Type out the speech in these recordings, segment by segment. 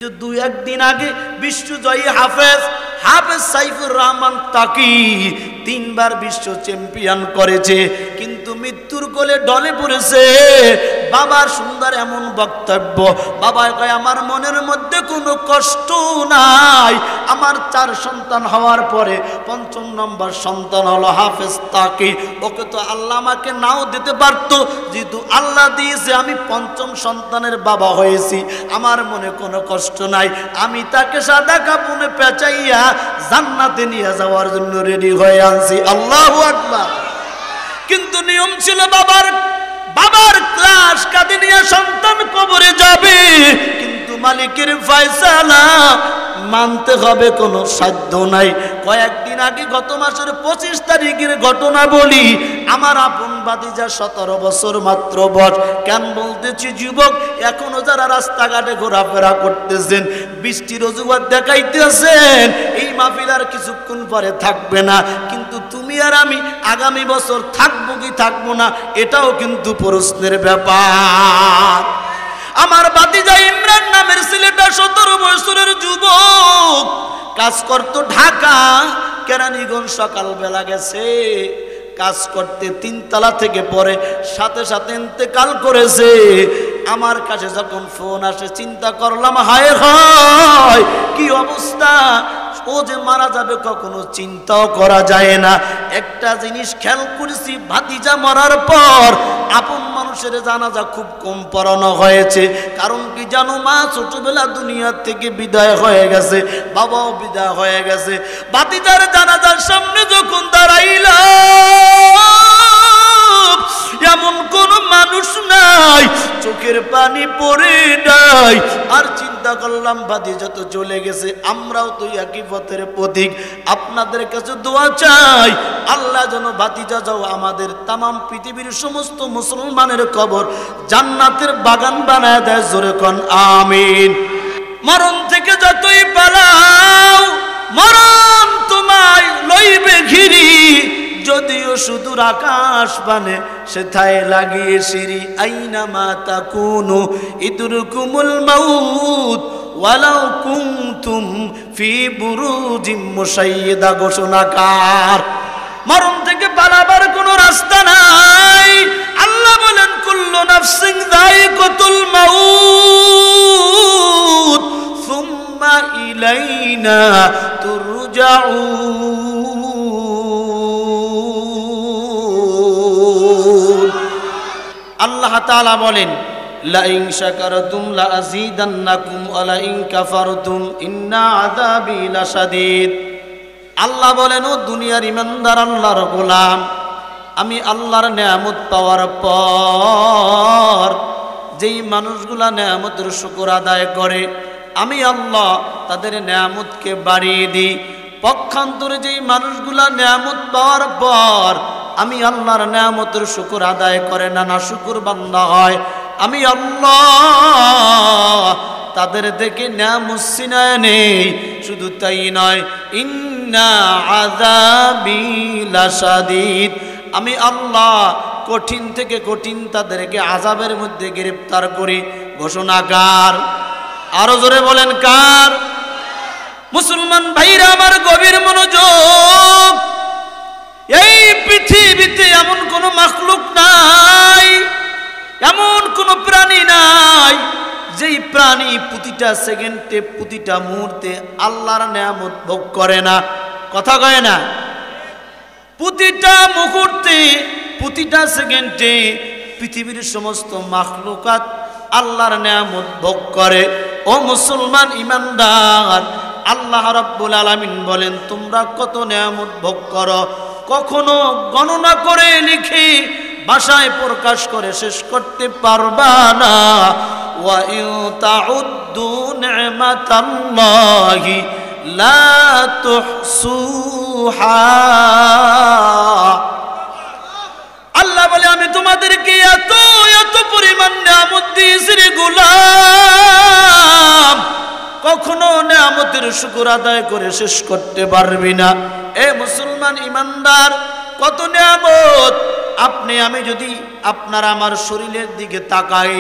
দুই একদিন আগে বিশ্বজয়ী হাফেজ সাইফুর রহমান তাকি তিনবার বিশ্ব চ্যাম্পিয়ন করেছে, কিন্তু মৃত্যুর কোলে ঢলে পড়েছে। বাবার সুন্দর এমন বক্তব্য, বাবা কয় আমার মনের মধ্যে কোনো কষ্ট নাই। আমার 4 সন্তান হওয়ার পরে 5ম নম্বর সন্তান হলো হাফেজ তাকি। ওকে তো আল্লাহ আমাকে নাও দিতে পারতো, যেহেতু আল্লাহ দিয়েছে আমি 5ম সন্তানের বাবা হয়েছি, আমার মনে কোনো কষ্ট নাই। আমি তাকে সাদা কাপড়ে পেঁচাইয়া জান্নাতে নিয়ে যাওয়ার জন্য রেডি হয়ে আনছি। আল্লাহু আকবার। কিন্তু নিয়ম ছিল বাবার ক্লাস কাঁধে নিয়ে সন্তান কবরে যাবে, কিন্তু মালিকের ফয়সালা মানতে হবে, কোনো সাধ্য নাই। কয়েকদিন আগে গত মাসের 25 তারিখের ঘটনা বলি। আমার আপন ভাতিজা 17 বছর মাত্র বয়স। কেন বলতেছি যুবক, এখনো যারা রাস্তাঘাটে ঘোরাফেরা করতেছেন, বৃষ্টির অজুহাত দেখাইতেছেন, এই মাহফিল আর কিছুক্ষণ পরে থাকবে না, কিন্তু তুমি আর আমি আগামী বছর থাকবো কি থাকবো না এটাও কিন্তু প্রশ্নের ব্যাপার। আমার ভাতিজা ইমরান নামের ছেলেটা 17 বছরের যুবক, কাজ করতো ঢাকা কেরানীগঞ্জ। সকালবেলা গেছে কাজ করতে, 3 তলা থেকে পরে সাথে সাথে ইন্তেকাল করেছে। আমার কাছে যখন ফোন আসে চিন্তা করলাম, হায় হায় কি অবস্থা, ও যে মারা যাবে কখনো চিন্তাও করা যায় না। একটা জিনিস খেয়াল করেছি, ভাতিজা মরার পর আপন মানুষের জানাজা খুব কম পড়ানো হয়েছে। কারণ কি জানো, মা ছোটবেলা দুনিয়া থেকে বিদায় হয়ে গেছে, বাবাও বিদায় হয়ে গেছে। ভাতিজার জানাজার সামনে যখন দাঁড়াইলাম, এমন কোন মানুষ নাই, চোখের পানি পড়ে নাই। আর চিন্তা করলাম ভাতিজা তো চলে গেছে, আমরাও তো একই পথের প্রতীক। আপনাদের কাছে দোয়া চাই, আল্লাহ যেন ভাতিজা যাও আমাদের তামাম পৃথিবীর সমস্ত মুসলমানের কবর জান্নাতের বাগান বানায় দেয়। জোরে কোন আমিন। মরণ থেকে যতই পালাও, মরণ তোমায় লইবে ঘিরি, যদিও সুদূর আকাশ বানে সেথায় লাগিয়ে সিঁড়ি। আইনা মা তাকুনু ইদরকুমুল মাউত ওয়ালাউ কুনতুম ফি বুরুজিম মুশাইয়্যিদা। ঘোষণাকার, মরণ থেকে পালাবার কোনো রাস্তা নাই। আল্লাহ বলেন কুল্লু নাফসিন যায়িকাতুল মাউত সুম্মা ইলাইনা তুরজাউন। আল্লাহ তাআলা বলেন লা ইন শাকারতুম লা আযীদান্নাকুম ওয়া লা ইন কাফারতুম ইন্না আযাবি লাশাদীদ। আল্লাহ বলেন, ও দুনিয়ার ইমানদার আল্লাহর গোলাম, আমি আল্লাহর নেয়ামত পাওয়ার পর যেই মানুষগুলা নেয়ামতের শুকর আদায় করে, আমি আল্লাহ তাদের নেয়ামতকে বাড়িয়ে দিই। পক্ষান্তরে যেই মানুষগুলা নেয়ামত পাওয়ার পর আমি আল্লাহর নেয়ামতের শুকর আদায় করে না, না শুকর বান্দা হয়, আমি আল্লাহ তাদের দেখে নেয়ামত ছিনায় নেই। শুধু তাই নয়, ইন্না আযাবি লাশাদীদ, আমি আল্লাহ কঠিন থেকে কঠিন তাদেরকে আযাবের মধ্যে গ্রেফতার করি। ঘোষণাকার, আরো জোরে বলেন কার? মুসলমান ভাইরা আমার, গভীর মনোযোগ। এই পৃথিবীতে এমন কোন মাখলুক নাই, এমন কোন প্রাণী নাই যেই প্রাণী প্রতিটা সেকেন্ডে প্রতিটা মুহূর্তে আল্লাহর নেয়ামত ভোগ করে না। কথা কয় না? প্রতিটা মুহূর্তে প্রতিটা সেকেন্ডে পৃথিবীর সমস্ত মাখলুকাত আল্লাহর নেয়ামত ভোগ করে। ও মুসলমান ইমানদার, আল্লাহ রাব্বুল আলামিন বলেন, তোমরা কত নেয়ামত ভোগ করো, কখনো গণনা করে লিখে ভাষায় প্রকাশ করে শেষ করতে পারবা না। ওয়া ইন তাউদ্দু নি'মাতাল্লাহি লা তুহসুহা। আল্লাহ বলে, আমি তোমাদেরকে এত এত পরিমাণ নেয়ামত দিয়েছি রে গোলাম, কখনো নেয়ামতের শুকর আদায় করে শেষ করতে পারবি না। এ মুসলমান ইমানদার, কত নেয়ামত! আপনি আমি যদি আপনার আমার শরীরের দিকে তাকাই,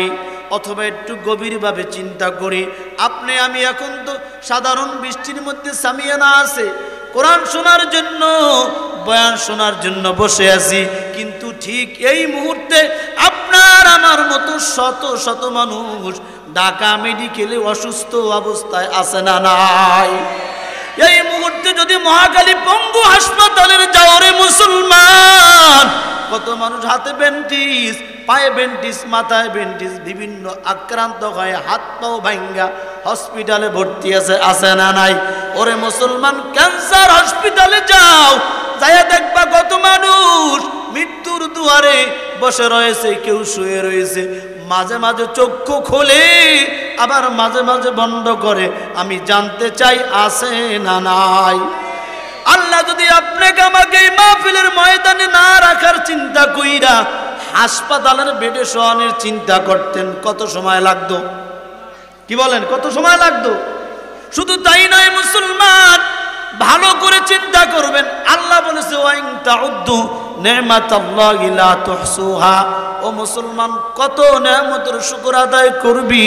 অথবা একটু গভীরভাবে চিন্তা করি। আপনি আমি এখন তো সাধারণ বৃষ্টির মধ্যে সামিয়ানা আছে, কোরআন শোনার জন্য, বয়ান শোনার জন্য বসে আছি, কিন্তু ঠিক এই মুহূর্তে আপনার আমার মতো শত শত মানুষ ঢাকা মেডিকেলে অসুস্থ অবস্থায় আছে না নাই? এই মুহূর্তে যদি মহাকালী পঙ্গু হাসপাতালের যাও রে মুসলমান, কত মানুষ হাতে ব্যান্ডেজ, পায়ে ব্যান্ডেজ, মাথায় ব্যান্ডেজ, বিভিন্ন আক্রান্ত হয়ে হাত পাও ভাঙ্গা হসপিটালে ভর্তি আছে না নাই? ওরে মুসলমান, ক্যান্সার হসপিটালে যাও, যাইয়া দেখবা কত মানুষ মৃত্যুর দুয়ারে বসে রয়েছে, কেউ শুয়ে রয়েছে, মাঝে মাঝে চক্ষু খোলে, আবার মাঝে মাঝে বন্ধ করে। আমি জানতে চাই আছে না নাই? আল্লাহ যদি আপনাকে আমাকে এই মাহফিলের ময়দানে না রাখার চিন্তা কইরা হাসপাতালের বেডে শোয়ানোর চিন্তা করতেন, কত সময় লাগতো? কি বলেন, কত সময় লাগতো? শুধু তাই নয় মুসলমান, ভালো করে চিন্তা করবেন। আল্লাহ বলেছে ওয়াইন তাউদ্দু নি'মাতাল্লাহি লা তুহসুহা। ও মুসলমান, কত নেয়ামতের শুকর আদায় করবি?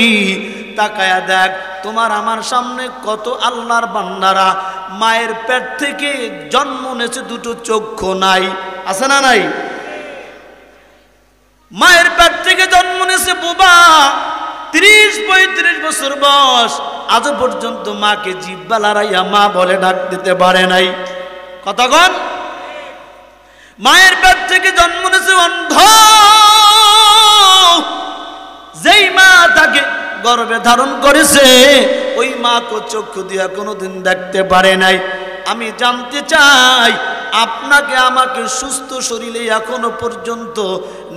তাকায়া দেখ, তোমার আমার সামনে কত আল্লাহর বান্দারা মায়ের পেট থেকে জন্ম নিয়েছে, দুটো চক্ষু নাই, আছে না নাই? মায়ের পেট থেকে জন্ম নিয়েছে বুবা, 30-35 বছর বয়স, আজও পর্যন্ত মাকে জিহ্বা লড়াইয়া মা বলে ডাক দিতে পারে নাই। কতক্ষণ? মায়ের পেট থেকে জন্ম নিয়েছে অন্ধ, যেই মা তাকে গর্ভে ধারণ করেছে ওই মা কো চক্ষু দিয়া কোনোদিন দেখতে পারে নাই। আমি জানতে চাই, আপনাকে আমাকে সুস্থ শরীরে এখনো পর্যন্ত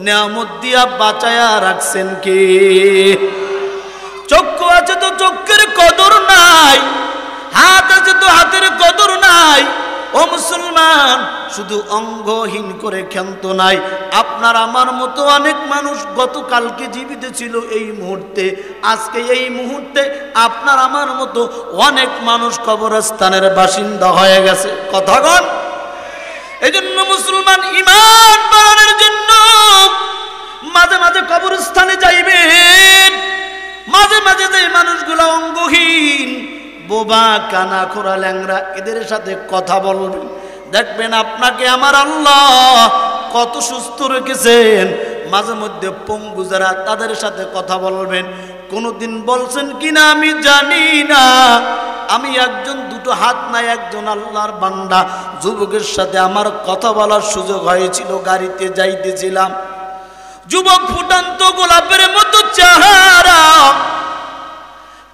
নিয়ামত দিয়া বাঁচায়া রাখছেন কে? চক্ষু আছে তো চক্ষুর কদর নাই, হাত আছে তো হাতের কদর নাই। ও মুসলমান, শুধু অঙ্গহীন করে ক্ষান্ত নাই, আপনার আমার মতো অনেক মানুষ গতকালকে জীবিত ছিল, এই মুহূর্তে, আজকে এই মুহূর্তে আপনার আমার মতো অনেক মানুষ কবরস্থানের বাসিন্দা হয়ে গেছে। কথাগণ, এই জন্য মুসলমান ঈমান বাড়ানোর জন্য মাঝে মাঝে কবরস্থানে যাইবেন, মাঝে মাঝে যে মানুষগুলো অঙ্গহীন, বোবা, কানা, খোরা, ল্যাংরা, এদের সাথে কথা বলবেন, দেখবেন আপনাকে আমার আল্লাহ কত সুস্থ রেখেছেন। মাঝে মধ্যে পঙ্গু যারা, তাদের সাথে কথা বলবেন। কোনোদিন বলছেন কিনা আমি জানি না, আমি একজন দুটো হাত নাই একজন আল্লাহর বান্দা যুবকের সাথে আমার কথা বলার সুযোগ হয়েছিল, গাড়িতে যাইতেছিলাম, যুবক ফুটান্ত গোলাপের মতো চেহারা,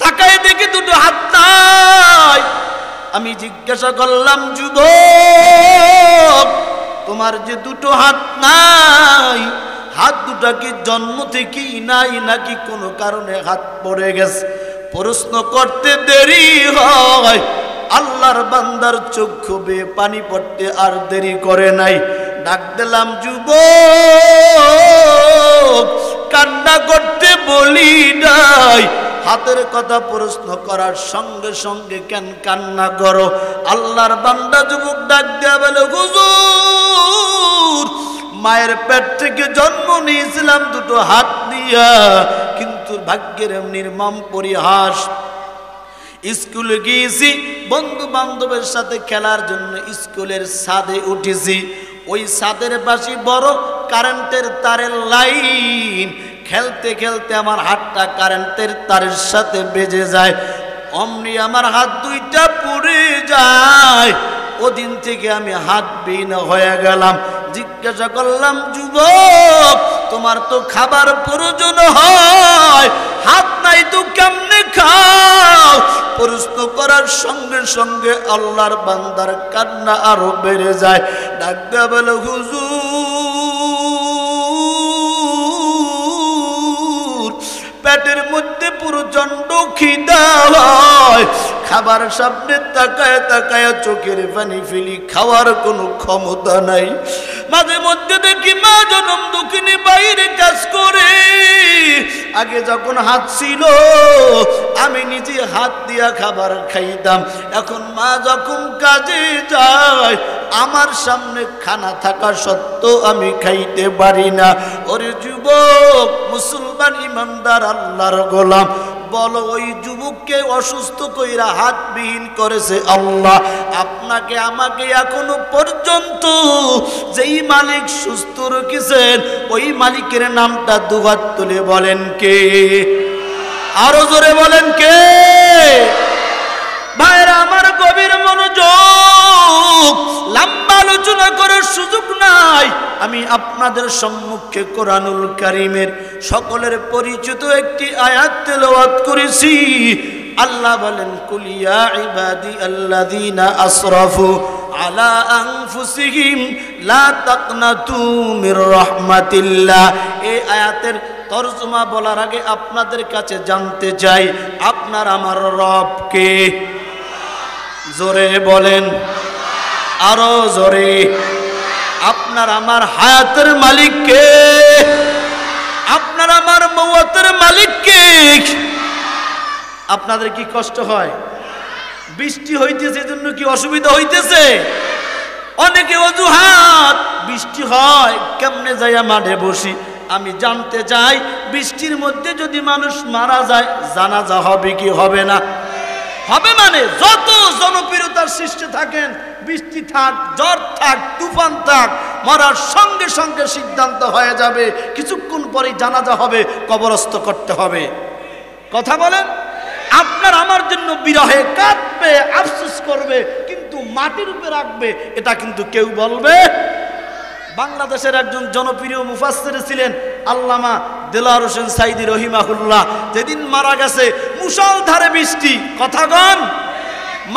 তাকায় দেখি দুটো হাত নাই। আমি জিজ্ঞাসা করলাম, যুবক, তোমার যে দুটো হাত নাই, হাত দুটা কি জন্ম থেকেই নাই নাকি কোনো কারণে হাত পড়ে গেছে? প্রশ্ন করতে দেরি হয়, আল্লাহর বান্দার চক্ষু বেয়ে পানি পড়তে আর দেরি করে নাই। ডাক দিলাম, যুবক, কান্না করতে বলি নাই, হাতের কথা প্রশ্ন করার সঙ্গে সঙ্গে কেন কান্না করো? আল্লাহর বান্দা যুবক ডাক দেয়া বলে, হুজুর, মায়ের পেট থেকে জন্ম নিয়েছিলাম দুটো হাত দিয়া, কিন্তু ভাগ্যের নির্মম পরিহাস, স্কুলে গিয়েছি, বন্ধু বান্ধবের সাথে খেলার জন্য স্কুলের ছাদে উঠেছি, ওই ছাদের পাশে বড় কারেন্টের তারের লাইন, খেলতে খেলতে আমার হাতটা কারেন্টের তারের সাথে বেজে যায়, অমনি আমার হাত দুইটা পুড়ে যায়। ওদিন থেকে আমি হাতবিহীন হয়ে গেলাম। জিজ্ঞাসা করলাম, যুবক, তোমার তো খাবার প্রয়োজন হয়, হাত নাই তো কেমনে খাও? প্রশ্ন করার সঙ্গে সঙ্গে আল্লাহর বান্দার কান্না আরো বেড়ে যায়। ডাক দেয়া বলে, হুজুর, পেটের মধ্যে প্রচন্ড খিদা হয়, খাবার সামনে তাকায় তাকায় চোখের পানি ফেলি, খাওয়ার কোনো ক্ষমতা নাই। মাঝে মধ্যে দেখি মা জনম দুঃখিনী বাইরে কাজ করে, আগে যখন হাত ছিল আমি নিজে হাত দিয়া খাবার খাইতাম, এখন মা যখন কাজে যায় আমার সামনে খানা থাকা সত্ত্বেও আমি খাইতে পারি না। ওরে যুবক, মুসলমান ইমানদার আল্লাহর গোলাম, বলো ওই যুবককে অসুস্থ কইরা হাতবিহীন করেছে আল্লাহ। আপনাকে আমাকে এখনো পর্যন্ত যেই মালিক সুস্থ রেখেছেন ওই মালিকের নামটা দুহাত তুলে বলেন কে? আরো জোরে বলেন কে? ভাইরা আমার, গভীর মনোযোগ, লম্বা আলোচনা করার সুযোগ নাই। আমি আপনাদের সম্মুখে কোরআনুল কারীমের সকলের পরিচিত একটি আয়াত তেলাওয়াত করেছি। আল্লাহ বলেন, কুল ইয়া ইবাদি আল্লাযীনা আসরাফু আলা আনফুসিহিম লা তাকনাতু মির রাহমাতিল্লাহ। এই আয়াতের তরজমা বলার আগে আপনাদের কাছে জানতে চাই, আপনার আমার রব কে? জোরে বলেন, আরো জোরে। আপনার আমার হায়াতের মালিক কে? আপনার আমার মওয়াতের মালিক কে? আপনাদের কি কষ্ট হয়? বৃষ্টি হইতেছে এজন্য কি অসুবিধা হইতেছে? অনেকে অজুহাত, বৃষ্টি হয় কেমনে যাইয়া মাঠে বসি। আমি জানতে চাই, বৃষ্টির মধ্যে যদি মানুষ মারা যায় জানাজা হবে কি হবে না? হবে। মানে যত জনপ্রিয়তার সৃষ্টি থাকেন, বৃষ্টি থাক, ঝড় থাক, তুফান থাক, মরার সঙ্গে সঙ্গে সিদ্ধান্ত হয়ে যাবে কিছুক্ষণ পরেই জানাজা হবে, কবরস্থ করতে হবে। কথা বলেন? আপনার আমার জন্য বিরহে কাঁদবে, আফসোস করবে, কিন্তু মাটির উপরে রাখবে এটা কিন্তু কেউ বলবে। বাংলাদেশের একজন জনপ্রিয় মুফাসসির ছিলেন আল্লামা দেলোয়ার হোসেন সাইদি রহিমাহুল্লাহ। যেদিন মারা গেছে মুষলধারে বৃষ্টি, কথাগণ,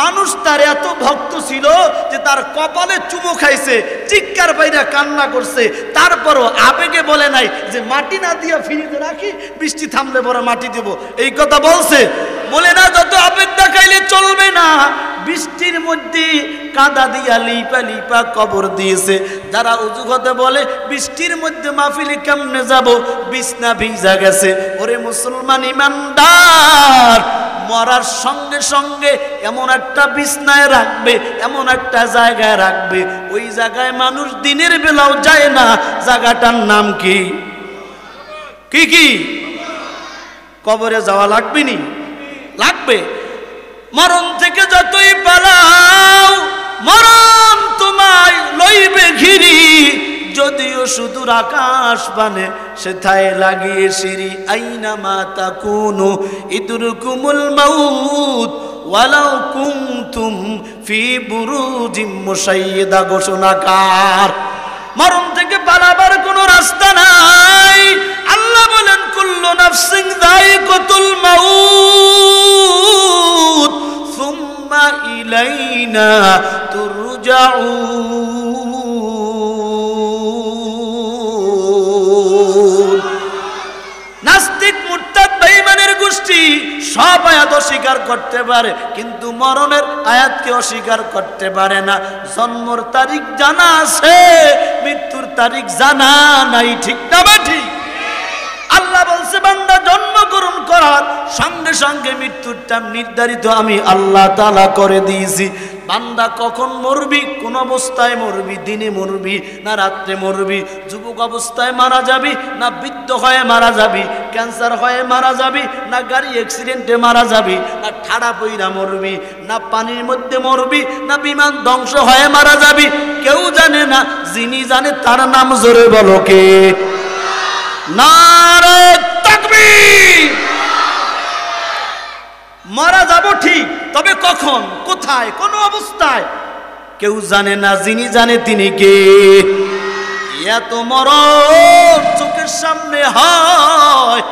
মানুষ তার এত ভক্ত ছিল যে তার কপালে চুমো খাইছে, চিৎকার বাইরা কান্না করছে, তারপরও আবেগে বলে নাই যে মাটি না দিয়া ফ্রিজে রাখি, বৃষ্টি থামলে বড় মাটি দেব, এই কথা বলছে? বলে না, যত আবেগ দেখাইলে চলবে না। বৃষ্টির মধ্যে কাদা দিয়া লিপা লিপা কবর দিয়েছে। যারা অজুহাতে বলে বৃষ্টির মধ্যে মাহফিলে কেমনে যাব, বিছনা ভিজা গেছে। ওরে মুসলমান ইমানদার, মরার সঙ্গে সঙ্গে এমন একটা বিছনায় রাখবে, এমন একটা জায়গায় রাখবে, ওই জায়গায় মানুষ দিনের বেলাও যায় না। জায়গাটার নাম কি? কি কি? কবরে যাওয়া লাগবে নি? লাগবে। মরণ থেকে যতই পালাও, মরণ তোমায় লইবে ঘিরি। যদিও সুদূর আকাশ পানে সেথায় লাগিয়ে সিঁড়ি। আইনা মা তাকুনু ইদরুকুমুল মাউত ওয়ালাউ কুনতুম ফি বুরুজিম মুশাইয়্যিদা। ঘোষণাকার, মরণ থেকে পালাবার কোনো রাস্তা নাই। আল্লাহ বলেন, কুল্লু নাফসিন যায়িকাতুল মাউত সুম্মা ইলাইনা তুরজাউন। নাস্তিক, মুরতাদ, বেঈমানের গোষ্ঠী সব আয়াত অস্বীকার করতে পারে, কিন্তু মরণের আয়াতকে অস্বীকার করতে পারে না। জন্মর তারিখ জানা আছে, মৃত্যুর তারিখ জানা নাই। ঠিক না বা ঠিক? আল্লাহ বলছে, বান্দা জন্মগ্রহণ করার সঙ্গে সঙ্গে মৃত্যুর টাইম নির্ধারিত আমি আল্লাহ তাআলা করে দিয়েছি। বান্দা কখন মরবি, কোন অবস্থায় মরবি, দিনে মরবি না রাত্রে মরবি, যুবক অবস্থায় মারা যাবি না বৃদ্ধ হয়ে মারা যাবি, ক্যান্সার হয়ে মারা যাবি না গাড়ি অ্যাক্সিডেন্টে মারা যাবি, না ঠাড়া পইরা মরবি, না পানির মধ্যে মরবি, না বিমান ধ্বংস হয়ে মারা যাবি, কেউ জানে না। যিনি জানে তার নাম জোরে বলো কে? নারে তাকবীর। মারা যাব ঠিক, তবে কখন, কোথায়, কোন অবস্থায় কেউ জানে না। যিনি জানে তিনি কে? এত মরণ চোখের সামনে হয়,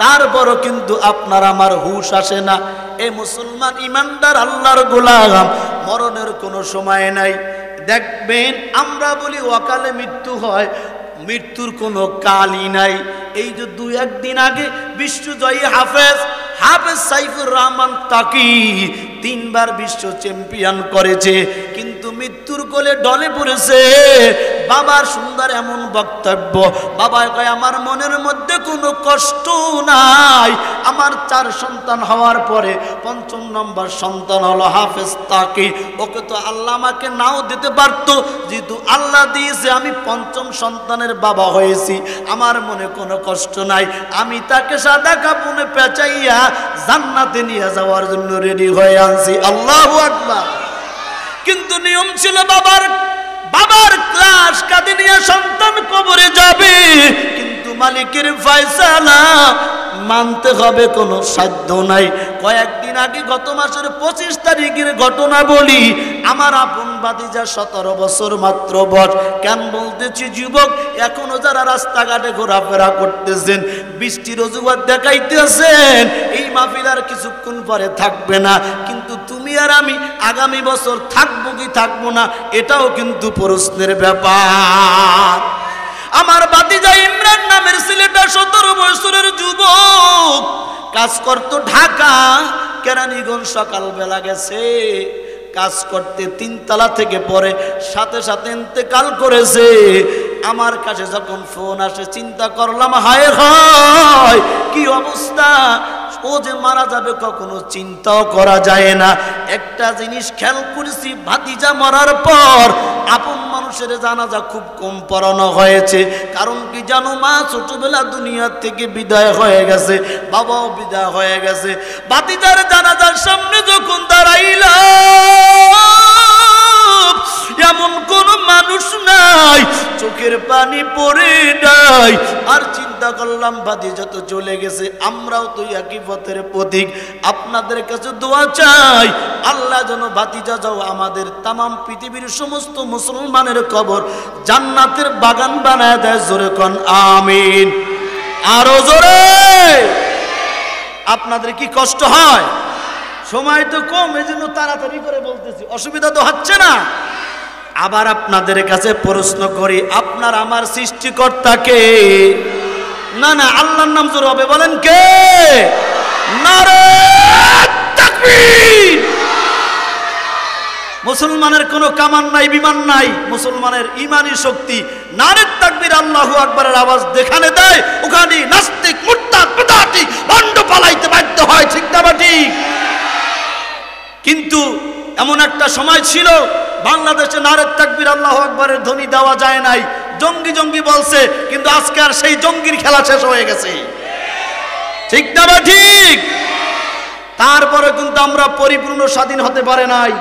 তারপরও কিন্তু আপনার আমার হুঁশ আসে না। এ মুসলমান ইমানদার আল্লাহর গোলাম, মরণের কোনো সময় নাই। দেখবেন আমরা বলি অকালে মৃত্যু হয়, মৃত্যুর কোনো কালই নাই। এই যে 2-1 দিন আগে বিশ্বজয়ী হাফেজ সাইফুর রহমান তাকি 3 বার বিশ্ব চ্যাম্পিয়ন করেছে, কিন্তু মৃত্যুর কোলে ঢলে পড়েছে। বাবার সুন্দর এমন বক্তব্য, বাবা কয় আমার মনের মধ্যে কোনো কষ্ট নাই। আমার 4 সন্তান হওয়ার পরে 5ম নম্বর সন্তান হলো হাফেজ তাকি। ওকে তো আল্লাহ আমাকে নাও দিতে পারতো, যেহেতু আল্লাহ দিয়েছে আমি 5ম সন্তানের বাবা হয়েছি, আমার মনে কোনো কষ্ট নাই। আমি তাকে সাদা কাপড়ে পেঁচাইয়া জান্নাতে নিয়ে যাওয়ার জন্য রেডি হয়ে আনছি। আল্লাহু আকবার। কিন্তু নিয়ম ছিল বাবার ক্লাস কাঁধে নিয়ে সন্তান কবরে যাবে, কিন্তু মালিকের ফয়সালা মানতে হবে, কোনো সাধ্য নাই। কয়েকদিন আগে গত মাসের 25 তারিখের ঘটনা বলি। আমার আপন ভাতিজা 17 বছর মাত্র বয়স। কেন বলতেছি যুবক, এখনো যারা রাস্তাঘাটে ঘোরাফেরা করতেছেন, বৃষ্টির অজুহাত দেখাইতেছেন, এই মাহফিল আর কিছুক্ষণ পরে থাকবে না, কিন্তু তুমি আর আমি আগামী বছর থাকবো কি থাকবো না, এটাও কিন্তু প্রশ্নের ব্যাপার। আমার ভাতিজা ইমরান নামের ছেলেটা 17 বছরের যুবক, কাজ করতো ঢাকা কেরানীগঞ্জ। সকালবেলা গেছে কাজ করতে, 3 তলা থেকে পরে সাথে সাথে ইন্তেকাল করেছে। আমার কাছে যখন ফোন আসে চিন্তা করলাম, হায় হায় কি অবস্থা, ও যে মারা যাবে কখনো চিন্তাও করা যায় না। একটা জিনিস খেয়াল করেছি, ভাতিজা মরার পর আপন মানুষের জানাজা খুব কম পড়ানো হয়েছে। কারণ কি জানো, মা ছোটবেলা দুনিয়া থেকে বিদায় হয়ে গেছে, বাবাও বিদায় হয়ে গেছে। ভাতিজার জানাজার সামনে যখন দাঁড়াইলাম, এমন কোন মানুষ নাই চোখের পানি পড়ে নাই। আর চিন্তা করলাম ভাতিজা তো চলে গেছে, আমরাও তো একই পথের পথিক। আপনাদের কাছে দোয়া চাই, আল্লাহ যেন ভাতিজা যাও আমাদের তামাম পৃথিবীর সমস্ত মুসলমানের কবর জান্নাতের বাগান বানায় দেয়। জোরে কোন আমিন, আরো জোরে। আপনাদের কি কষ্ট হয়? সময় তো কম, এজন্য তাড়াতাড়ি করে বলতেছি, অসুবিধা তো হচ্ছে না। আবার আপনাদের কাছে প্রশ্ন করি, আপনার আমার সৃষ্টিকর্তা কে? না না, আল্লাহর নাম জোরে হবে, বলেন কে? নারে তাকবীর। মুসলমানের কোনো কামান নাই, বিমান নাই, মুসলমানের ইমানি শক্তি। নারে তাকবীর, আল্লাহু আকবারের আওয়াজ যেখানে দেয় ওখানে নাস্তিক, মুরতাদ, বিদআতি, ভণ্ড পালাইতে বাধ্য হয়। ঠিক না বা ঠিক? কিন্তু এমন একটা সময় ছিল বাংলাদেশে নারে তাকবীর আল্লাহু আকবারের ধ্বনি দেওয়া যায় নাই, জঙ্গি জঙ্গি বলছে, কিন্তু আজকে আর সেই জঙ্গির খেলা শেষ হয়ে গেছে। ঠিক না বা ঠিক? তারপরে কিন্তু আমরা পরিপূর্ণ স্বাধীন হতে পারে নাই।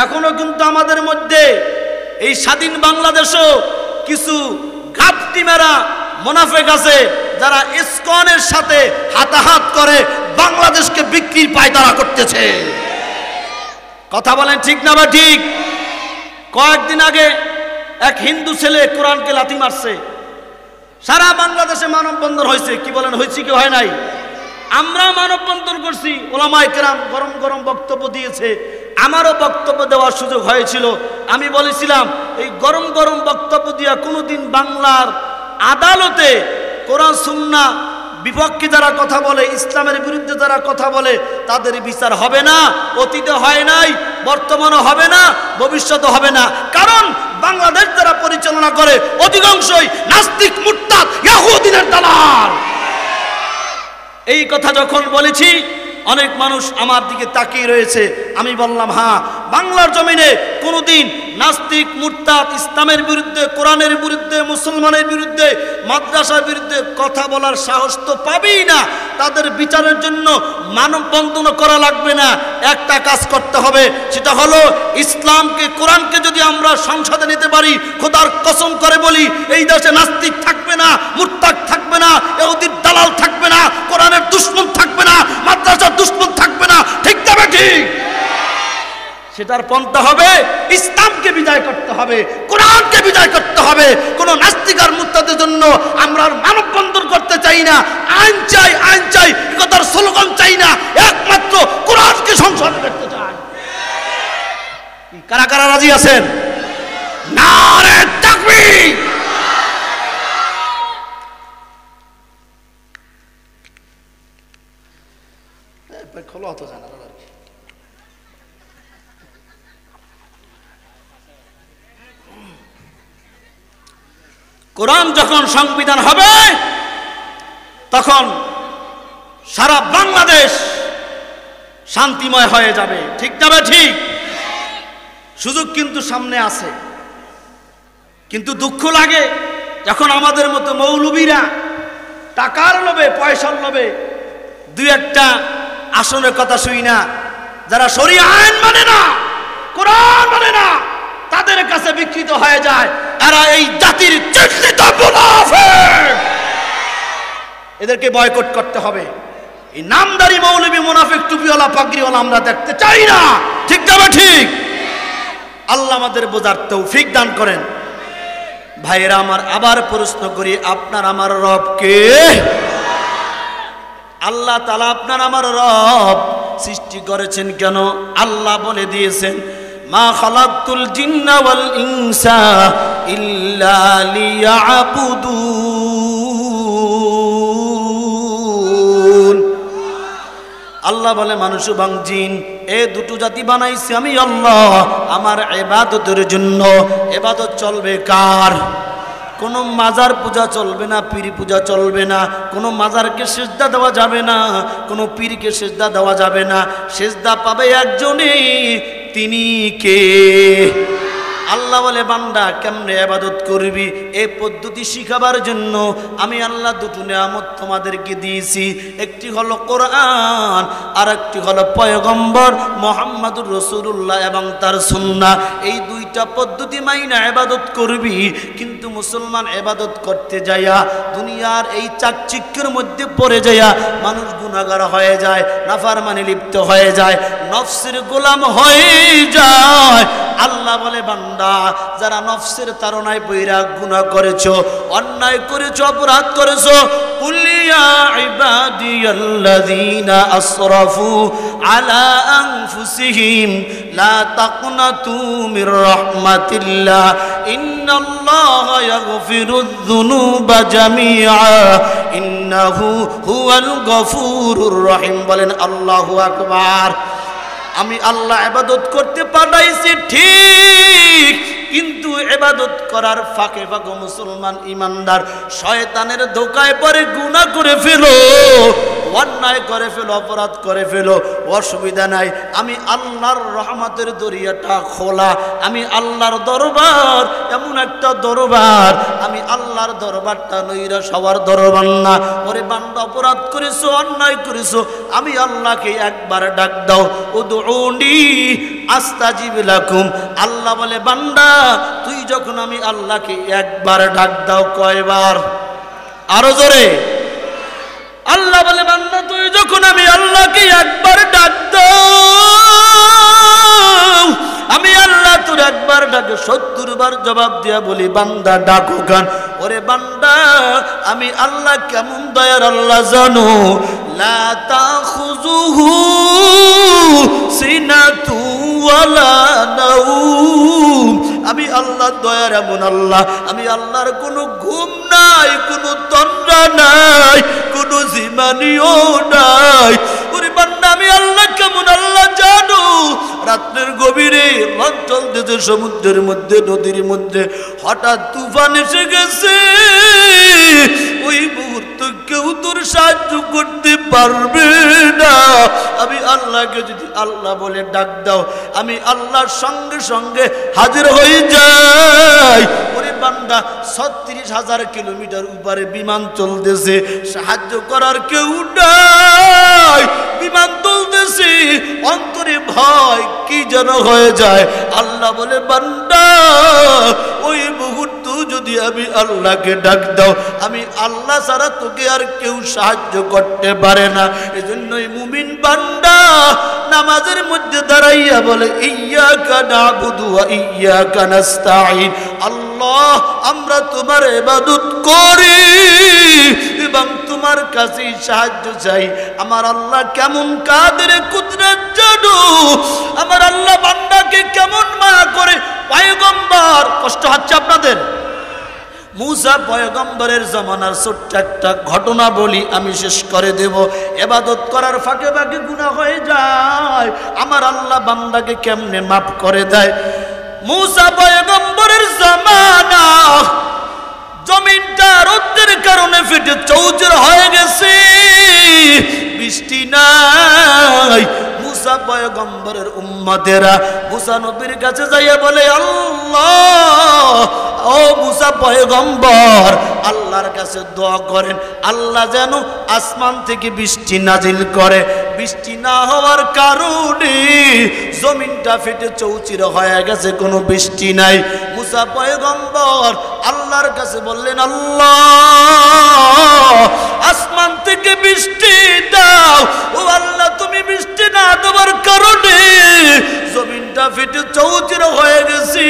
এখনো কিন্তু আমাদের মধ্যে এই স্বাধীন বাংলাদেশও কিছু ঘাপটি মেরা মুনাফিক আছে, যারা ইসকনের সাথে হাতাহাত করে বাংলাদেশকে বিক্রির পায়তারা করতেছে। কথা বলেন ঠিক না বা ঠিক? কয়েকদিন আগে এক হিন্দু ছেলে কোরআনকে লাথি মারছে, সারা বাংলাদেশে মানববন্ধন হয়েছে। কি বলেন, হয়েছে কি হয় নাই? আমরা মানববন্ধন করছি, ওলামায়ে কেরাম গরম গরম বক্তব্য দিয়েছে, আমারও বক্তব্য দেওয়ার সুযোগ হয়েছিল। আমি বলেছিলাম, এই গরম গরম বক্তব্য দিয়া কোনোদিন বাংলার আদালতে কোরআন সুন্নাহ বিপক্ষে যারা কথা বলে, ইসলামের বিরুদ্ধে যারা কথা বলে, তাদের বিচার হবে না। অতীতে হয় নাই, বর্তমানও হবে না, ভবিষ্যতে হবে না। কারণ বাংলাদেশ যারা পরিচালনা করে অধিকাংশই নাস্তিক, মুরতাদ, ইহুদিদের দালাল। এই কথা যখন বলেছি, অনেক মানুষ আমার দিকে তাকিয়ে রয়েছে। আমি বললাম, হ্যাঁ, বাংলার জমিনে কোনোদিন নাস্তিক, মুরতাদ, ইসলামের বিরুদ্ধে, কোরআনের বিরুদ্ধে, মুসলমানের বিরুদ্ধে, মাদ্রাসার বিরুদ্ধে কথা বলার সাহস তো পাবেই না। তাদের বিচারের জন্য মানববন্ধন করা লাগবে না, একটা কাজ করতে হবে, সেটা হলো ইসলামকে, কোরআনকে যদি আমরা সংসদে নিতে পারি, খোদার কসম করে বলি, এই দেশে নাস্তিক থাকবে না, মুরতাদ থাকবে না, ইহুদির দালাল থাকবে না, কোরআনের দুশমন থাকবে না, মাদ্রাসার দুশমন থাকবে না। ঠিক তবে ঠিক? সেটার পন্থা হবে ইসলামকে বিজয় করতে হবে, কোরআনকে বিজয় করতে হবে। কোন নাস্তিক আর মুরতাদের জন্য আমরা মানববন্ধন করতে চাই না, আইন চাই, আইন চাই, কথার স্লোগান চাই না, একমাত্র কোরআনকে সংসদে দেখতে চাই। কারা কারা রাজি আছেন? নারে তাকবীর। খোলো অত জানা। কোরআন যখন সংবিধান হবে তখন সারা বাংলাদেশ শান্তিময় হয়ে যাবে। ঠিক না ঠিক? সুযোগ কিন্তু সামনে আছে, কিন্তু দুঃখ লাগে যখন আমাদের মতো মৌলবীরা টাকার লোভে, পয়সার লোভে দুই একটা আসনের কথা শুই না, যারা শরীয়ত আইন মানে না, কোরআন মানে না, তাদের কাছে বিকৃত হয়ে যায়। এরা এই জাতির চিহ্নিত মুনাফিক, এদেরকে বয়কট করতে হবে। এই নামদারি মৌলবী মুনাফিক টুপিওয়ালা পাগড়িওয়ালা আমরা দেখতে চাই না। ঠিক না ঠিক? আল্লাহ আমাদের বোঝার তৌফিক দান করেন। ভাইয়েরা আমার, আবার প্রশ্ন করি, আপনার আমার রব কে? আল্লাহ তাআলা আপনার আমার রব। সৃষ্টি করেছেন কেন? আল্লাহ বলে দিয়েছেন, মা খালাকতুল জিন্না ওয়াল ইনসা ইল্লা লিয়াবুদুন। আল্লাহ বলে মানুষ এবং জিন এ দুটো জাতি বানাইছি আমি আল্লাহ আমার ইবাদতের জন্য। ইবাদত চলবে কার? কোনো মাজার পূজা চলবে না, পীর পূজা চলবে না, কোনো মাজারকে সিজদা দেওয়া যাবে না, কোনো পীরকে সিজদা দেওয়া যাবে না। সিজদা পাবে একজনই, তিনি কে? আল্লাহ বলে, বান্দা কেমনে ইবাদত করবি এই পদ্ধতি শিখাবার জন্য আমি আল্লাহ দুটো নিয়ামত তোমাদেরকে দিয়েছি। একটি হলো কোরআন, আর একটি হলো পয়গম্বর মুহাম্মদুর রাসূলুল্লাহ এবং তার সুন্নাহ। এই দুইটা পদ্ধতি মাইনা ইবাদত করবি। কিন্তু মুসলমান ইবাদত করতে যায়া দুনিয়ার এই চাকচিক্যের মধ্যে পড়ে যায়া মানুষ গুনাহগার হয়ে যায়, নাফরমানি লিপ্ত হয়ে যায়, নফসের গোলাম হয়ে যায়। আল্লাহ বলে, বান্দা যারা নফসের তাড়নায় পইরা গুনাহ করেছো, অন্যায় করেছো, অপরাধ করেছো, কুল ইয়া ইবাদিয়াল্লাযীনা আসরাফু আলা আনফুসিহিম লা তাকনাতু মির রাহমাতিল্লাহ ইন্নাল্লাহা ইয়াগফিরুয যুনুবা জামিআ ইন্নাহু হুয়াল গফুরুর রহিম। বলেন আল্লাহু আকবার। আমি আল্লাহ ইবাদত করতে পাঠাইছি ঠিক, কিন্তু ইবাদত করার ফাঁকে ফাঁকে মুসলমান ইমানদার শয়তানের ধোকায় পড়ে গুনাহ করে ফেলো, অন্যায় করে ফেলো, অপরাধ করে ফেলো, অসুবিধা নাই। আমি আল্লাহর রহমতের দরিয়াটা খোলা। আমি আল্লাহর দরবার এমন একটা দরবার, আমি আল্লাহর দরবারটা নইরা সবার দরবার না। ওরে বান্দা, অপরাধ করেছো, অন্যায় করেছো, আমি আল্লাহকে একবার ডাক দাও, উদউনি আস্তাজিব লাকুম। আল্লাহ বলে, বান্দা তুই যখন আমি আল্লাহকে একবার ডাক দাও, কয়বার? আরো জোরে। আল্লাহ বলে, বান্দা তুই যখন আমি আল্লাহকে একবার ডাক দাও, আমি আল্লাহ তোর একবার ডাকে 70 বার জবাব দিয়া বলি, বান্দা ডাকো গান। ওরে বান্দা, আমি আল্লাহ কেমন দয়ার আল্লাহ জানো? লা তাখুযুহু সিনাতু ওয়ালা নাওম। আমি আল্লাহ দয়ার এমন আল্লাহ, আমি আল্লাহর কোনো ঘুম নাই, কোনো তন্দ্রা নাই, কোনো জিমানিও নাই। ওরে বান্দা, আমি আল্লাহ কেমন আল্লাহ জানো? রাতের গভীরে লঞ্চ চলতেছে সমুদ্রের মধ্যে, নদীর মধ্যে, হঠাৎ তুফান এসে গেছে। ওই মুহূর্তে কেউ তোর সাহায্য করতে পারবে না। আমি আল্লাহকে যদি আল্লাহ বলে ডাক দাও, আমি আল্লাহর সঙ্গে সঙ্গে হাজির হয়ে যাই। ওরে বান্দা, 36,000 কিলোমিটার উপরে বিমান চলতেছে, সাহায্য করার কেউ নাই। বিমান চলতেছে, অন্তরে ভয় কি যেন হয়ে যায়। আল্লাহ বলে, বান্দা ওই মুহূর্তে যদি আমি আল্লাহকে ডাক দাও, আমি আল্লাহ ছাড়া তোকে আর কেউ সাহায্য করতে পারে না। এজন্যই মুমিন বান্দা নামাজের মধ্যে দাঁড়াইয়া বলে, ইয়্যাকা না'বুদু ওয়া ইয়্যাকা নাস্তাঈন। আল্লাহ, আমরা তোমার ইবাদত করি এবং তোমার কাছে সাহায্য চাই। আমার আল্লাহ কেমন কাদের কুদরত জানো? আমার আল্লাহ বান্দাকে কেমন মায়া করে। পয়গম্বর, কষ্ট হচ্ছে আপনাদের? মুসা পয়গম্বরের জামানার ছোট্ট একটা ঘটনা বলি, আমি শেষ করে দেব। ইবাদত করার ফাঁকে ফাঁকে গুনাহ হয়ে যায়, আমার আল্লাহ বান্দাকে কেমনে মাফ করে দেয়। মুসা পয়গম্বরের জামানা জমিনটা রোদের কারণে ফেটে চৌচির হয়ে গেছে, বৃষ্টি নাই। মুসা পয়গম্বরের উম্মতেরা মুসা নবীর কাছে যাইয়া বলে, আল্লাহ, ও মুসা পয়গম্বর, আল্লাহর কাছে দোয়া করেন আল্লাহ যেন আসমান থেকে বৃষ্টি নাজিল করে। বৃষ্টি না হওয়ার কারণে জমিনটা ফেটে চৌচির হয়ে গেছে, কোনো বৃষ্টি নাই। মুসা পয়গম্বর আল্লাহর কাছে বললেন, আল্লাহ, আসমান থেকে বৃষ্টি দাও। ও আল্লাহ, তুমি বৃষ্টি না দেওয়ার কারণে জমিনটা ফেটে চৌচির হয়ে গেছি,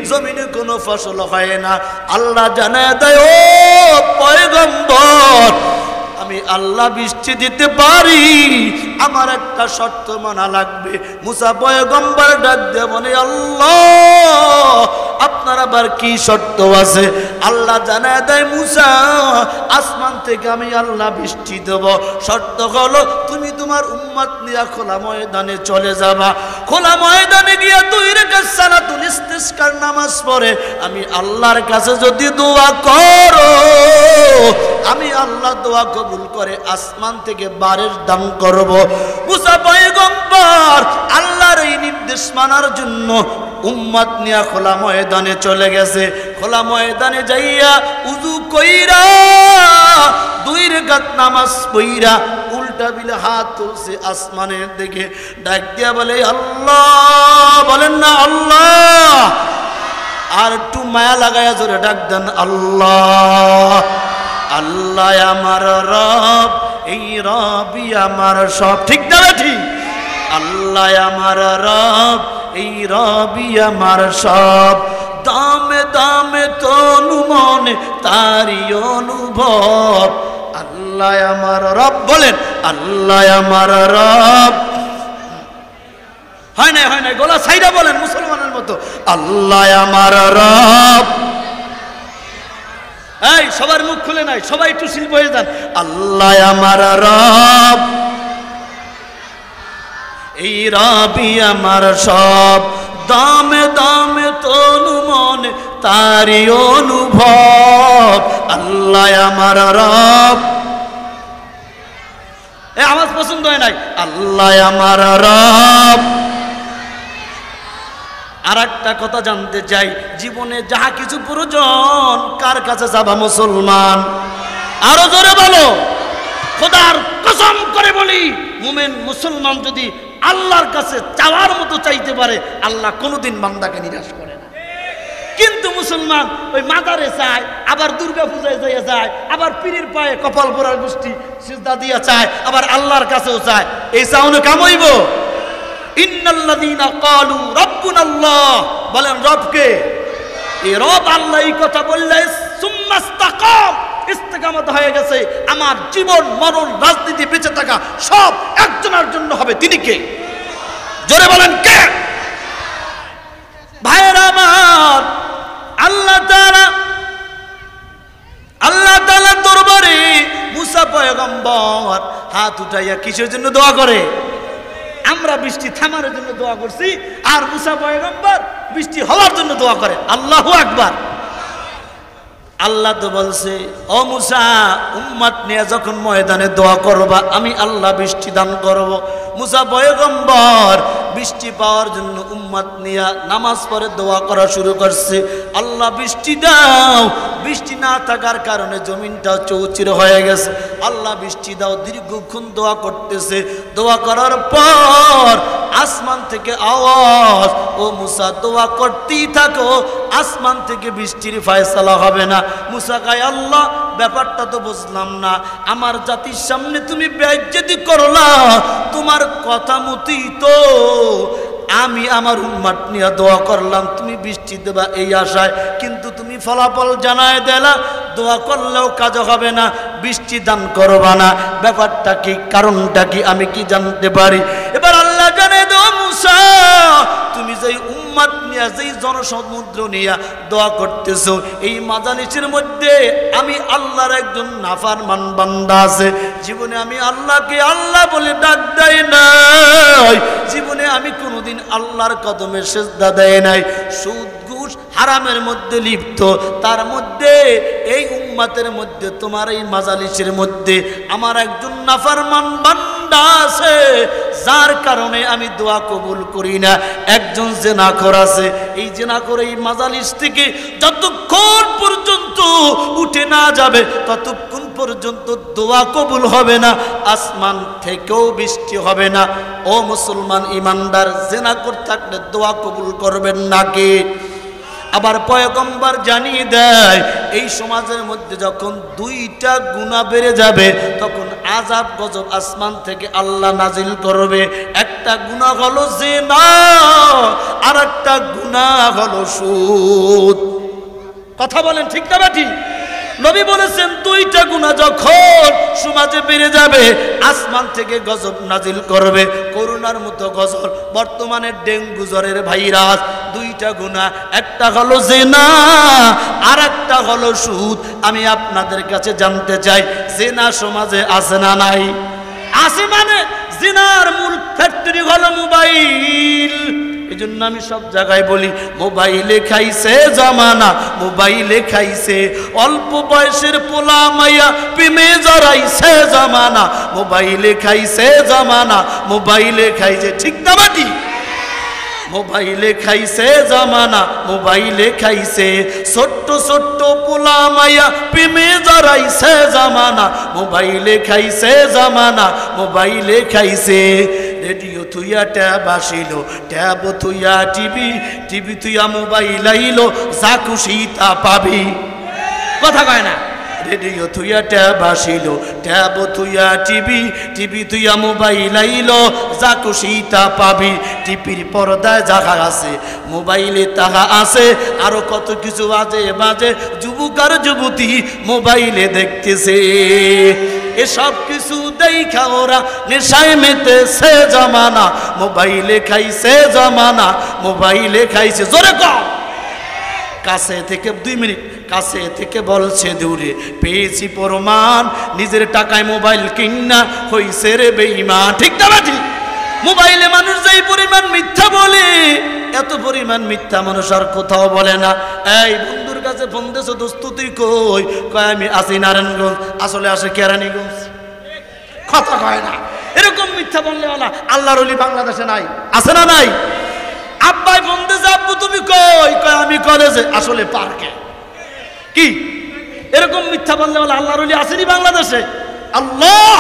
জমিনে কোনো ফসল হয় না। আল্লাহ জানায় দেয়, ও পয়গম্বর, আমি আল্লাহ বৃষ্টি দিতে পারি, আমার একটা শর্ত মানা লাগবে। মুসা পয়গম্বর ডাক দিয়ে বলে, আল্লাহ, আপনার আবার কি শর্ত আছে? আল্লাহ জানায় দেয়, মুসা, আসমান থেকে আমি আল্লাহ বৃষ্টি দেব, শর্ত হলো তুমি তোমার উম্মত নিয়ে খোলা ময়দানে চলে যাবা। খোলা ময়দানে গিয়ে 2 রাকাত সালাতুল ইস্তিসকার নামাজ পড়ে আমি আল্লাহর কাছে যদি দোয়া করো, আমি আল্লাহ দোয়া কবুল করে আসমান থেকে বারের দান করব। মুসা পয়গম্বর আল্লাহর এই নির্দেশ মানার জন্য উম্মত নিয়ে খোলা ময়দানে চলে গেছে। খোলা ময়দানে যাইয়া উযু কইরা 2 রাকাত নামাজ পড়া উল্টা বিলে হাত তুলছে আসমানের দিকে, ডাক দিয়া বলে, আল্লাহ। বলেন না আল্লাহ? আর একটু মায়া লাগায়া জোরে ডাক দেন, আল্লাহ। আল্লাহ আমার রব, এই রবই আমার সব। ঠিক না ঠিক? আল্লাহ আমার রব, এই রবই আমার সব। দামে দামে তনু মনে তারি অনুভব। আল্লাহ আমার রব। বলেন, আল্লাহ আমার রব। হয় নাই, হয় নাই, গলা সাইডা বলেন মুসলমানের মতো, আল্লাহ আমার রব। এই সবার মুখ খুলে নাই, সবাই একটু শিল্প হয়ে যান। আল্লাহ আমার রব, এই রবই আমার সব। দামে দামে তনু মনে তারি অনুভব। আল্লাহ আমার রব। এই আওয়াজ পছন্দ হয় নাই? আল্লাহ আমার রব। আর একটা কথা জানতে চাই, জীবনে যাহা কিছু প্রয়োজন কার কাছে যাবা মুসলমান? আরো জোরে বলো। খোদার কসম করে বলি, মুমিন মুসলমান যদি আল্লাহর কাছে চাওয়ার মতো চাইতে পারে, আল্লাহ কোনোদিন বান্দাকে নিরাশ করে না। কিন্তু মুসলমান ওই মাজারে চায়, আবার দুর্গা পূজায় যাইয়া যায়, আবার পীরের পায়ে কপাল পরার গোষ্ঠী সিজদা দিয়া চায়, আবার আল্লাহর কাছেও চায়। এই চাওনে কাম হইব? ইন্নাল্লাযীনা ক্বালু রাব্বুনাল্লাহ, বলেন রবকে? এই রব আল্লাহ এই কথা বললে সুম্মাস্তাকাম, ইস্তেকামত হয়ে গেছে। আমার জীবন মরণ রাজনীতি বেঁচে থাকা সব একজনের জন্য হবে। তিনি কে? জোরে বলেন, কে? ভাইয়েরা আমার, আল্লাহ তাআলা দরবারে মুসা পয়গম্বর হাত উঠাইয়া কিসের জন্য দোয়া করে? আমরা বৃষ্টি থামার জন্য দোয়া করছি, আর মুসা পয়গম্বর বৃষ্টি হওয়ার জন্য দোয়া করে। আল্লাহু আকবার। আল্লাহ তো বলছে, ও মুসা, উম্মত নিয়ে যখন ময়দানে দোয়া করবা আমি আল্লাহ বৃষ্টি দান করব। মুসা পয়গম্বর বৃষ্টি পাওয়ার জন্য উম্মত নিয়ে নামাজ পড়ে দোয়া করা শুরু করছে, আল্লাহ বৃষ্টি দাও। বৃষ্টি না থাকার কারণে জমিনটা চৌচির হয়ে গেছে। আল্লাহ বৃষ্টি দাও, দীর্ঘক্ষণ দোয়া করতেছে। দোয়া করার পর আসমান থেকে আওয়াজ, ও মুসা দোয়া করতেই থাকো, আসমান থেকে বৃষ্টির ফয়সালা হবে না। মুসা কয়, আল্লাহ ব্যাপারটা তো বুঝলাম না, আমার জাতির সামনে তুমি বেইজ্জতি করলা, তোমার কথা মতই তো আমি আমার উম্মত নিয়ে দোয়া করলাম, তুমি বৃষ্টি দেবা এই আশায়, কিন্তু তুমি ফলাফল জানায় দিলা দোয়া করলেও কাজ হবে না, বৃষ্টি দান করবা না। ব্যাপারটা কি, কারণটা কি, আমি কি জানতে পারি? এবার আল্লাহ জানে দাও, মুসা তুমি যেই উম্মত নিয়ে, যেই জনসমুদ্র নিয়ে দোয়া করতেছো, এই মাজালিসের মধ্যে আমি আল্লাহর একজন নাফরমান বান্দা আছে। জীবনে আমি আল্লাহকে আল্লাহ বলে ডাক দেই নাই, জীবনে আমি কোনোদিন আল্লাহর কদমে সিজদা দেই নাই। সুদ ঘুষ হারামের মধ্যে লিপ্ত, তার মধ্যে এই উম্মতের মধ্যে তোমার এই মাজালিসের মধ্যে আমার একজন নাফরমান বান্দা আছে, যার কারণে আমি দোয়া কবুল করি না। একজন জিনাখোর আছে, এই জিনাখোর এই মাজালিস থেকে যতক্ষণ পর্যন্ত উঠে না যাবে ততক্ষণ পর্যন্ত দোয়া কবুল হবে না, আসমান থেকেও বৃষ্টি হবে না। ও মুসলমান ইমানদার, জিনাখোর থাকলে দোয়া কবুল করবেন নাকি? আবার পয়গম্বর জানিয়ে দেয় এই সমাজের মধ্যে যখন দুইটা গুনাহ বেড়ে যাবে তখন আযাব গজব আসমান থেকে আল্লাহ নাজিল করবে। একটা গুনাহ হলো জিনা, আর একটা গুনাহ হলো সুদ। কথা বলেন ঠিক না বেঠি? নবী বলেছেন দুইটা গুনাহ যখন সমাজে বেড়ে যাবে আসমান থেকে গজব নাজিল করবে, করোনার মতো গজব, বর্তমানে ডেঙ্গু জ্বরের ভাইরাস। দুইটা গুনাহ, একটা হলো জিনা আর একটা হলো সুদ। আমি আপনাদের কাছে জানতে চাই, জিনা সমাজে আছে না নাই? আছে। মানে জিনার মূল ফ্যাক্টরি হলো মোবাইল। এই জন্য আমি সব জায়গায় বলি, মোবাইলে খাইছে জামানা, মোবাইলে খাইছে অল্প বয়সের পোলা মাইয়া প্রেমে জড়াইছে জামানা, মোবাইলে খাইছে জামানা, মোবাইলে খাইছে। ঠিক না বাটি? মোবাইলে খাইছে জামানা, মোবাইলে খাইছে ছোট্ট ছোট্ট পোলা মাইয়া প্রেমে জড়াইছে জামানা, মোবাইলে খাইছে জামানা, মোবাইলে খাইছে। রেডিও থুইয়া ট্যাব আসিল, ট্যাব থুইয়া টিভি, টিভি থুইয়া মোবাইল আইলো, যা খুশি তা পাবি। কথা কয় না? রেডিও থুইয়া ট্যাব আসিল, ট্যাব থুইয়া টিভি, টিভি থুইয়া মোবাইল আইলো, যা খুশি তা পাবি। টিভির পর্দায় যাহা আছে মোবাইলে তাহা আছে, আরো কত কিছু বাজে বাজে যুবক আর যুবতী মোবাইলে দেখতেছে। এসব কিছু দেখা ওরা নেশায় মেতেছে জামানা, মোবাইলে খাইছে জামানা, মোবাইলে খাইছে। জোরে কম। কাছে থেকে 2 মিনিট কাছে থেকে বলছে দূরে, পেয়েছি প্রমাণ নিজের টাকায় মোবাইল কিনা হইছে রে বেঈমান। ঠিক না ঠিক? মোবাইলে মানুষ যেই পরিমাণ মিথ্যা বলে, এত পরিমাণ মিথ্যা মানুষ আর কোথাও বলে না। এই বন্ধুর কাছে ফোন দিয়েছো, দোস্ত তুই কই? কয় আমি আসি নারায়ণগঞ্জ, আসলে আসে কেরানীগঞ্জ। কথা কয় না। এরকম মিথ্যা বললে আল্লাহর ওলি বাংলাদেশে নাই, আছে না নাই? আব্বাই ফোন দিয়েছে, আব্বু তুমি কই? কয় আমি কলেজে, আসলে পার্কে। কি এরকম মিথ্যা বললে আল্লাহর ওলি আসেনি বাংলাদেশে? আল্লাহ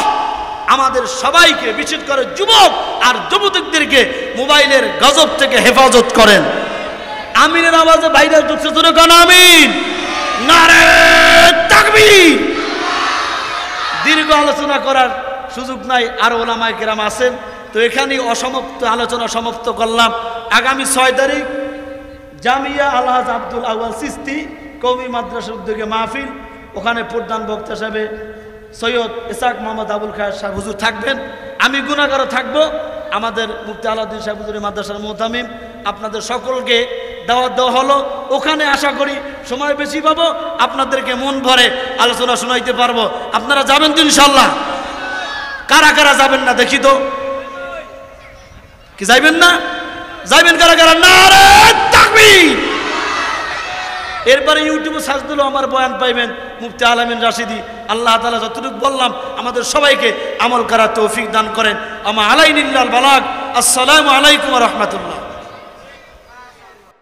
আমাদের সবাইকে, বিশেষ করে যুবক আর যুবতীদেরকে মোবাইলের গজব থেকে হেফাজত করেন। আমিনের আওয়াজে ভাইরাল ঢুকছে, জোরে কোন আমিন। নারে তাকবীর। দীর্ঘ আলোচনা করার সুযোগ নাই, আর ওলামায়ে কেরাম আছেন, তো এখানেই অসমাপ্ত আলোচনা সমাপ্ত করলাম। আগামী 6 তারিখ জামিয়া আলহাজ আব্দুল আউয়াল সিস্তি কওমি মাদ্রাসার উদ্যোগে মাহফিল, ওখানে প্রধান বক্তা হিসেবে সৈয়দ ইসহাক মোহাম্মদ আবুল খায়ের সাহেব হুজুর থাকবেন। আমি গুনাহগার থাকবো, আমাদের মুফতি আলাউদ্দিন সাহেব হুজুরের মাদ্রাসার মুহতামিম। আপনাদের সকলকে দাওয়াত দেওয়া হলো, ওখানে আশা করি সময় বেশি পাবো, আপনাদেরকে মন ভরে আলোচনা শোনাইতে পারবো। আপনারা যাবেন তো ইনশাল্লাহ? কারা কারা যাবেন না দেখি তো? কি যাইবেন না? যাইবেন কারা কারা? নারে তাকবীর। এরপরে ইউটিউবে সার্চ দিলেও আমার বয়ান পাইবেন, মুফতি আলামিন রাশিদি। আল্লাহ তাআলা যতটুকু বললাম আমাদের সবাইকে আমল করার তৌফিক দান করেন। আমা আলাইনিল বালাগ। আসসালামু আলাইকুম ওয়া রাহমাতুল্লাহ।